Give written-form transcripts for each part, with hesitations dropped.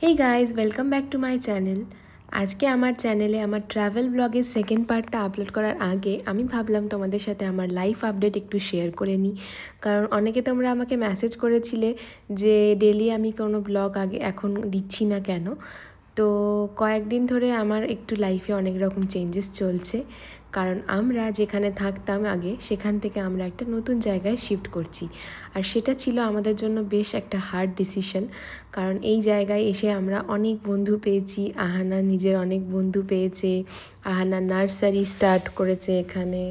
Hey guys, welcome back to my channel. আজকে আমার চ্যানেলে আমার ট্রাভেল ব্লগের সেকেন্ড পার্টটা আপলোড করার আগে আমি ভাবলাম তোমাদের সাথে আমার লাইফ আপডেট একটু শেয়ার করে নিই। কারণ অনেকে তোমরা আমাকে মেসেজ করেছিলে যে ডেলি আমি কোনো ব্লগ এখন দিচ্ছি না কেন। তো কয়েকদিন ধরে আমার একটু লাইফে অনেক রকম চেঞ্জেস চলছে, কারণ আমরা যেখানে থাকতাম আগে সেখান থেকে আমরা একটা নতুন জায়গায় শিফট করছি। আর সেটা ছিল আমাদের জন্য বেশ একটা হার্ড ডিসিশন, কারণ এই জায়গায় এসে আমরা অনেক বন্ধু পেয়েছি। আহানা নিজের অনেক বন্ধু পেয়েছে, আহানা নার্সারি স্টার্ট করেছে এখানে,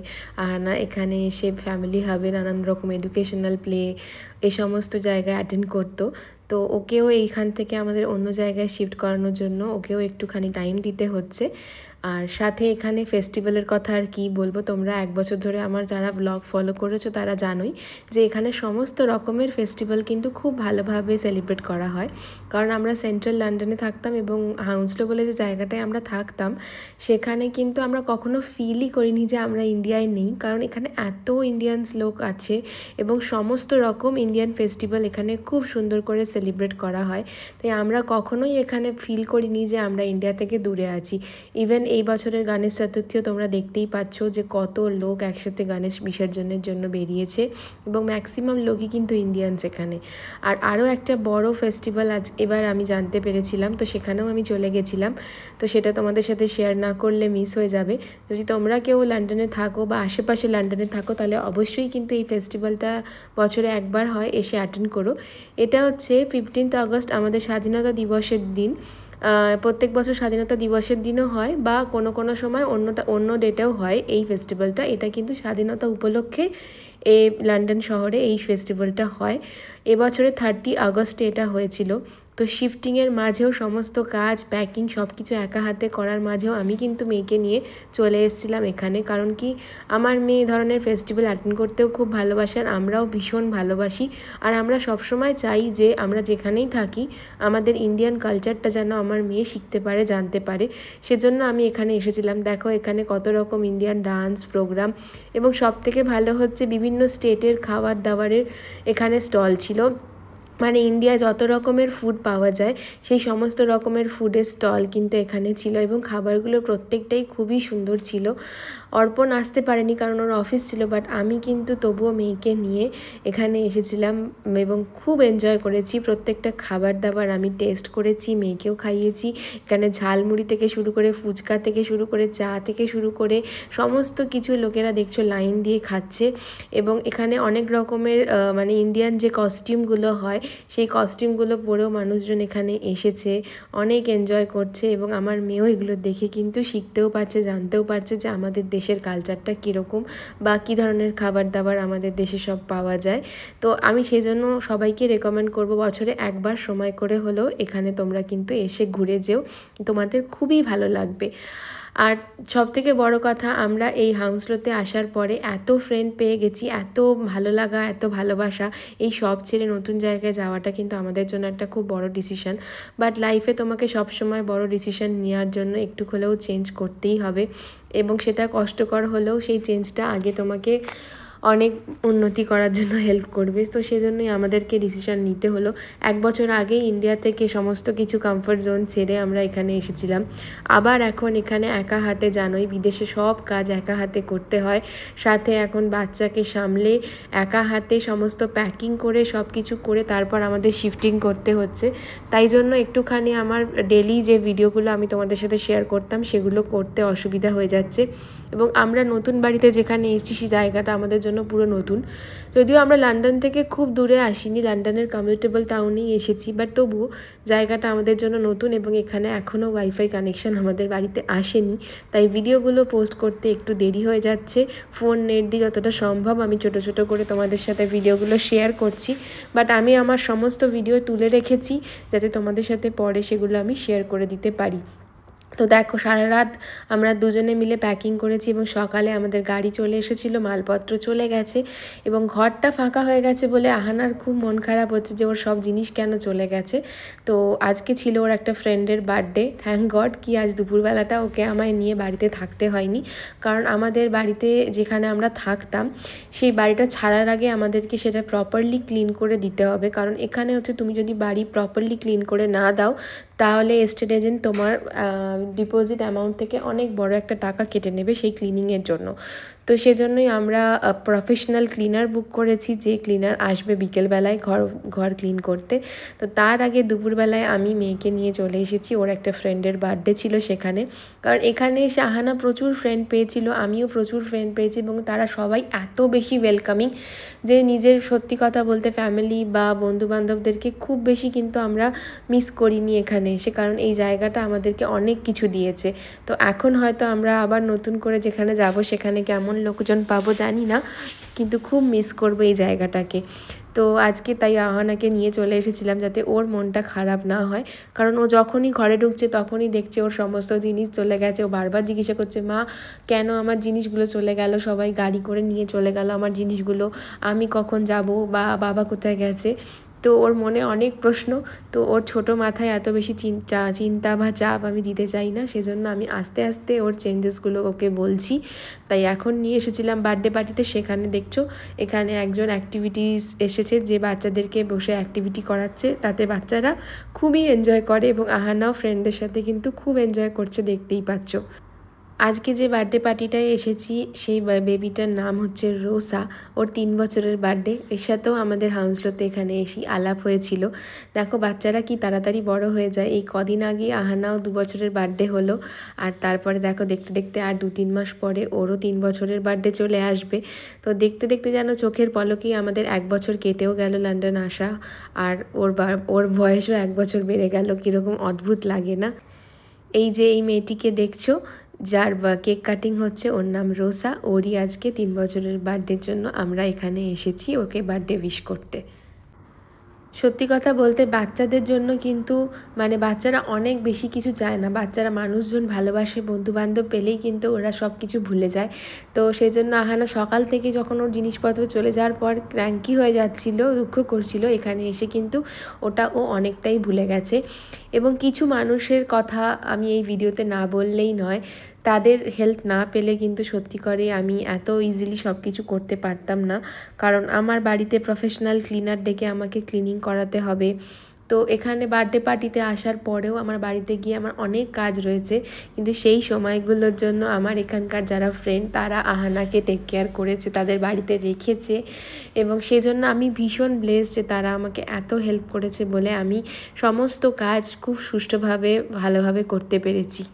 আহানা এখানে এসে ফ্যামিলি হাবে নানান রকম এডুকেশনাল প্লে এই সমস্ত জায়গায় অ্যাটেন্ড করতো। তো ওকেও এইখান থেকে আমাদের অন্য জায়গায় শিফট করানোর জন্য ওকেও একটুখানি টাইম দিতে হচ্ছে। আর সাথে এখানে ফেস্টিভ্যালের কথা আর কি বলবো, তোমরা এক বছর ধরে আমার যারা ব্লগ ফলো করেছো তারা জানোই যে এখানে সমস্ত রকমের ফেস্টিভ্যাল কিন্তু খুব ভালোভাবে সেলিব্রেট করা হয়। কারণ আমরা সেন্ট্রাল লন্ডনে থাকতাম এবং হাউন্সলো বলে যে জায়গাটায় আমরা থাকতাম সেখানে কিন্তু আমরা কখনো ফিলই করিনি যে আমরা ইন্ডিয়ায় নেই, কারণ এখানে এত ইন্ডিয়ানস লোক আছে এবং সমস্ত রকম ইন্ডিয়ান ফেস্টিভ্যাল এখানে খুব সুন্দর করে সেলিব্রেট করা হয়। তাই আমরা কখনোই এখানে ফিল করিনি যে আমরা ইন্ডিয়া থেকে দূরে আছি। ইভেন এই বছরের গণেশ চতুর্থীও তোমরা দেখতেই পাচ্ছ যে কত লোক একসাথে গণেশ বিসর্জনের জন্য বেরিয়েছে এবং ম্যাক্সিমাম লোকই কিন্তু ইন্ডিয়ানস এখানে। আর আরও একটা বড় ফেস্টিভ্যাল এবার আমি জানতে পেরেছিলাম, তো সেখানেও আমি চলে গেছিলাম। তো সেটা তোমাদের সাথে শেয়ার না করলে মিস হয়ে যাবে। যদি তোমরা কেউ লন্ডনে থাকো বা আশেপাশে লন্ডনে থাকো তাহলে অবশ্যই কিন্তু এই ফেস্টিভ্যালটা বছরে একবার হয়, এসে অ্যাটেন্ড করো। এটা হচ্ছে 15 আগস্ট আমাদের স্বাধীনতা দিবসের দিন। প্রত্যেক বছর স্বাধীনতা দিবসের দিনও হয় বা কোনো সময় অন্য ডেটেও হয় এই ফেস্টিভ্যালটা। এটা কিন্তু স্বাধীনতা উপলক্ষে লন্ডন শহরে এই ফেস্টিভ্যালটা হয়। এবছরে 30 আগস্টে এটা হয়েছিল। তো শিফটিংয়ের মাঝেও সমস্ত কাজ প্যাকিং সব কিছু একা হাতে করার মাঝেও আমি কিন্তু মেয়েকে নিয়ে চলে এসেছিলাম এখানে। কারণ কি, আমার মেয়ে এই ধরনের ফেস্টিভ্যাল অ্যাটেন্ড করতেও খুব ভালোবাসে আর আমরাও ভীষণ ভালোবাসি। আর আমরা সবসময় চাই যে আমরা যেখানেই থাকি আমাদের ইন্ডিয়ান কালচারটা যেন আমার মেয়ে শিখতে পারে, জানতে পারে। সেজন্য আমি এখানে এসেছিলাম। দেখো এখানে কত রকম ইন্ডিয়ান ডান্স প্রোগ্রাম এবং সবথেকে ভালো হচ্ছে বিভিন্ন স্টেটের খাবার দাবারের এখানে স্টল ছিল। মানে ইন্ডিয়ায় যত রকমের ফুড পাওয়া যায় সেই সমস্ত রকমের ফুডের স্টল কিন্তু এখানে ছিল এবং খাবারগুলো প্রত্যেকটাই খুবই সুন্দর ছিল। অর্পণ আসতে পারেনি কারণ ওর অফিস ছিল, বাট আমি কিন্তু তবুও মেয়েকে নিয়ে এখানে এসেছিলাম এবং খুব এনজয় করেছি। প্রত্যেকটা খাবার দাবার আমি টেস্ট করেছি, মেয়েকেও খাইয়েছি। এখানে ঝালমুড়ি থেকে শুরু করে ফুচকা থেকে শুরু করে চা থেকে শুরু করে সমস্ত কিছু লোকেরা দেখছো লাইন দিয়ে খাচ্ছে। এবং এখানে অনেক রকমের মানে ইন্ডিয়ান যে কস্টিউমগুলো হয় সেই কস্টিউমগুলো পরেও মানুষজন এখানে এসেছে, অনেক এনজয় করছে এবং আমার মেয়েও এগুলো দেখে কিন্তু শিখতেও পারছে, জানতেও পারছে যে আমাদের দেশের কালচারটা কীরকম বা কী ধরনের খাবার দাবার আমাদের দেশে সব পাওয়া যায়। তো আমি সেই জন্য সবাইকে রেকমেন্ড করব বছরে একবার সময় করে হলেও এখানে তোমরা কিন্তু এসে ঘুরে যেও, তোমাদের খুবই ভালো লাগবে। আর সবথেকে বড় কথা, আমরা এই হাউন্সলোতে আসার পরে এত ফ্রেন্ড পেয়ে গেছি, এত ভালো লাগা, এত ভালোবাসা। এই সব ছেড়ে নতুন জায়গায় যাওয়াটা কিন্তু আমাদের জন্য একটা খুব বড় ডিসিশন। বাট লাইফে তোমাকে সবসময় বড় ডিসিশন নেওয়ার জন্য একটু হলেও চেঞ্জ করতেই হবে এবং সেটা কষ্টকর হলেও সেই চেঞ্জটা আগে তোমাকে অনেক উন্নতি করার জন্য হেল্প করবে। তো সেজন্যই আমাদেরকে ডিসিশন নিতে হলো। এক বছর আগে ইন্ডিয়া থেকে সমস্ত কিছু কমফর্ট জোন ছেড়ে আমরা এখানে এসেছিলাম। আবার এখন এখানে একা হাতে, জানোই বিদেশে সব কাজ একা হাতে করতে হয়, সাথে এখন বাচ্চাকে সামলে একা হাতে সমস্ত প্যাকিং করে সব কিছু করে তারপর আমাদের শিফটিং করতে হচ্ছে। তাই জন্য একটুখানি আমার ডেলি যে ভিডিওগুলো আমি তোমাদের সাথে শেয়ার করতাম সেগুলো করতে অসুবিধা হয়ে যাচ্ছে। এবং আমরা নতুন বাড়িতে যেখানে এসেছি সেই জায়গাটা আমাদের জন্য পুরো নতুন। যদিও আমরা লন্ডন থেকে খুব দূরে আসিনি, লন্ডনের কমিউটেবল টাউনেই এসেছি, বাট তবুও জায়গাটা আমাদের জন্য নতুন এবং এখানে এখনও ওয়াইফাই কানেকশান আমাদের বাড়িতে আসেনি। তাই ভিডিওগুলো পোস্ট করতে একটু দেরি হয়ে যাচ্ছে। ফোন নেট দিয়ে যতটা সম্ভব আমি ছোটো ছোটো করে তোমাদের সাথে ভিডিওগুলো শেয়ার করছি, বাট আমি আমার সমস্ত ভিডিও তুলে রেখেছি যাতে তোমাদের সাথে পরে সেগুলো আমি শেয়ার করে দিতে পারি। তো দেখো সারা রাত আমরা দুজনে মিলে প্যাকিং করেছি এবং সকালে আমাদের গাড়ি চলে এসেছিলো, মালপত্র চলে গেছে এবং ঘরটা ফাঁকা হয়ে গেছে বলে আহানার খুব মন খারাপ হচ্ছে যে ওর সব জিনিস কেন চলে গেছে। তো আজকে ছিল ওর একটা ফ্রেন্ডের বার্থডে, থ্যাংক গড কি আজ দুপুরবেলাটা ওকে আমায় নিয়ে বাড়িতে থাকতে হয়নি। কারণ আমাদের বাড়িতে যেখানে আমরা থাকতাম সেই বাড়িটা ছাড়ার আগে আমাদেরকে সেটা প্রপারলি ক্লিন করে দিতে হবে। কারণ এখানে হচ্ছে তুমি যদি বাড়ি প্রপারলি ক্লিন করে না দাও তাহলে এস্টেট এজেন্ট তোমার ডিপোজিট অ্যামাউন্ট থেকে অনেক বড় একটা টাকা কেটে নেবে সেই ক্লিনিংয়ের জন্য। তো সেজন্যই আমরা প্রফেশনাল ক্লিনার বুক করেছি, যে ক্লিনার আসবে বিকেলবেলায় ঘর ক্লিন করতে। তো তার আগে দুপুরবেলায় আমি মেয়েকে নিয়ে চলে এসেছি, ওর একটা ফ্রেন্ডের বার্থডে ছিল সেখানে। কারণ এখানে শাহানা প্রচুর ফ্রেন্ড পেয়েছিল, আমিও প্রচুর ফ্রেন্ড পেয়েছি, এবং তারা সবাই এত বেশি ওয়েলকামিং যে নিজের সত্যি কথা বলতে ফ্যামিলি বা বন্ধুবান্ধবদেরকে খুব বেশি কিন্তু আমরা মিস করিনি এখানে এসে, কারণ এই জায়গাটা আমাদেরকে অনেক কিছু দিয়েছে। তো এখন হয়তো আমরা আবার নতুন করে যেখানে যাব সেখানে কেমন লোকজন পাবো জানি না, কিন্তু খুব মিস করবো এই জায়গাটাকে। তো আজকে তাই আহানাকে নিয়ে চলে এসেছিলাম যাতে ওর মনটা খারাপ না হয়, কারণ ও যখনই ঘরে ঢুকছে তখনই দেখছে ওর সমস্ত জিনিস চলে গেছে। ও বারবার জিজ্ঞাসা করছে, মা কেন আমার জিনিসগুলো চলে গেল, সবাই গাড়ি করে নিয়ে চলে গেল আমার জিনিসগুলো, আমি কখন যাব, বা বাবা কোথায় গেছে। তো ওর মনে অনেক প্রশ্ন। তো ওর ছোট মাথায় এত বেশি চিন্তা বা চাপ আমি দিতে চাই না, সেজন্য আমি আস্তে আস্তে ওর চেঞ্জেসগুলো ওকে বলছি। তাই এখন নিয়ে এসেছিলাম বার্থডে পার্টিতে। সেখানে দেখছো এখানে একজন অ্যাক্টিভিটিস এসেছে, যে বাচ্চাদেরকে বসে অ্যাক্টিভিটি করাচ্ছে, তাতে বাচ্চারা খুবই এনজয় করে, এবং আহানাও ফ্রেন্ডদের সাথে কিন্তু খুব এনজয় করছে, দেখতেই পাচ্ছ। আজকে যে বার্থডে পার্টিটায় এসেছি সেই বেবিটার নাম হচ্ছে রোসা, ওর 3 বছরের বার্থডে। এর সাথেও আমাদের হাউসলোতে এখানে এসেই আলাপ হয়েছিল। দেখো বাচ্চারা কি তাড়াতাড়ি বড় হয়ে যায়। এই কদিন আগে আহানাও 2 বছরের বার্থডে হলো, আর তারপরে দেখো দেখতে দেখতে আর 2-3 মাস পরে ওরও 3 বছরের বার্থডে চলে আসবে। তো দেখতে দেখতে যেন চোখের পলকেই আমাদের 1 বছর কেটেও গেল লন্ডন আসা, আর ওর বয়সও 1 বছর বেড়ে গেল। কীরকম অদ্ভুত লাগে না। এই যে এই মেয়েটিকে দেখছো, যার কেক কাটিং হচ্ছে, ওর নাম রোসা। ওরই আজকে 3 বছরের বার্থডের জন্য আমরা এখানে এসেছি ওকে বার্থডে উইশ করতে। সত্যি কথা বলতে বাচ্চাদের জন্য কিন্তু মানে বাচ্চারা অনেক বেশি কিছু চায় না, বাচ্চারা মানুষজন ভালোবাসে, বন্ধুবান্ধব পেলেই কিন্তু ওরা সব কিছু ভুলে যায়। তো সেই জন্য আহানা সকাল থেকে যখন ওর জিনিসপত্র চলে যাওয়ার পর ক্র্যাঙ্কি হয়ে যাচ্ছিল, দুঃখ করছিল, এখানে এসে কিন্তু ওটা ও অনেকটাই ভুলে গেছে। এবং কিছু মানুষের কথা আমি এই ভিডিওতে না বললেই নয়, তাদের হেল্প না পেলে কিন্তু সত্যি করে আমি এত ইজিলি সব কিছু করতে পারতাম না, কারণ আমার বাড়িতে প্রফেশনাল ক্লিনার ডেকে আমাকে ক্লিনিং করাতে হবে। তো এখানে বার্থডে পার্টিতে আসার পরেও আমার বাড়িতে গিয়ে আমার অনেক কাজ রয়েছে, কিন্তু সেই সময়গুলোর জন্য আমার এখানকার যারা ফ্রেন্ড তারা আহানাকে টেক কেয়ার করেছে, তাদের বাড়িতে রেখেছে, এবং সেজন্য আমি ভীষণ ব্লেসড যে তারা আমাকে এত হেল্প করেছে বলে আমি সমস্ত কাজ খুব সুষ্ঠুভাবে ভালোভাবে করতে পেরেছি।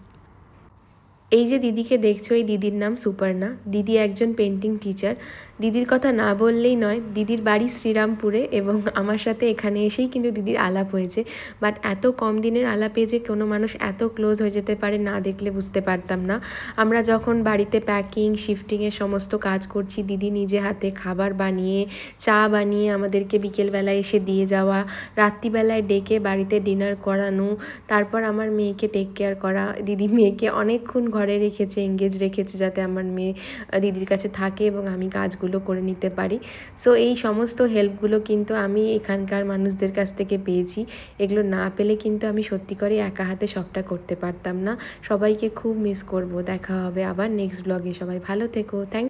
এই যে দিদিকে দেখছো, এই দিদির নাম সুপর্ণা। দিদি একজন পেন্টিং টিচার। দিদির কথা না বললেই নয়, দিদির বাড়ি শ্রীরামপুরে, এবং আমার সাথে এখানে এসেই কিন্তু দিদির আলাপ হয়েছে। বাট এত কম দিনের আলাপে যে কোনো মানুষ এত ক্লোজ হয়ে যেতে পারে না দেখলে বুঝতে পারতাম না। আমরা যখন বাড়িতে প্যাকিং শিফটিংয়ের সমস্ত কাজ করছি, দিদি নিজে হাতে খাবার বানিয়ে, চা বানিয়ে আমাদেরকে বিকেলবেলায় এসে দিয়ে যাওয়া, রাত্রিবেলায় ডেকে বাড়িতে ডিনার করানো, তারপর আমার মেয়েকে টেক কেয়ার করা। দিদি মেয়েকে অনেকক্ষণ ঘরে রেখেছে, এঙ্গেজ রেখেছে, যাতে আমার মেয়ে দিদির কাছে থাকে এবং আমি কাজগুলো করে নিতে পারি। সো এই সমস্ত হেল্পগুলো কিন্তু আমি এখানকার মানুষদের কাছ থেকে পেয়েছি। এগুলো না পেলে কিন্তু আমি সত্যি করে একা হাতে সবটা করতে পারতাম না। সবাইকে খুব মিস করব। দেখা হবে আবার নেক্সট ব্লগে। সবাই ভালো থেকো। থ্যাংক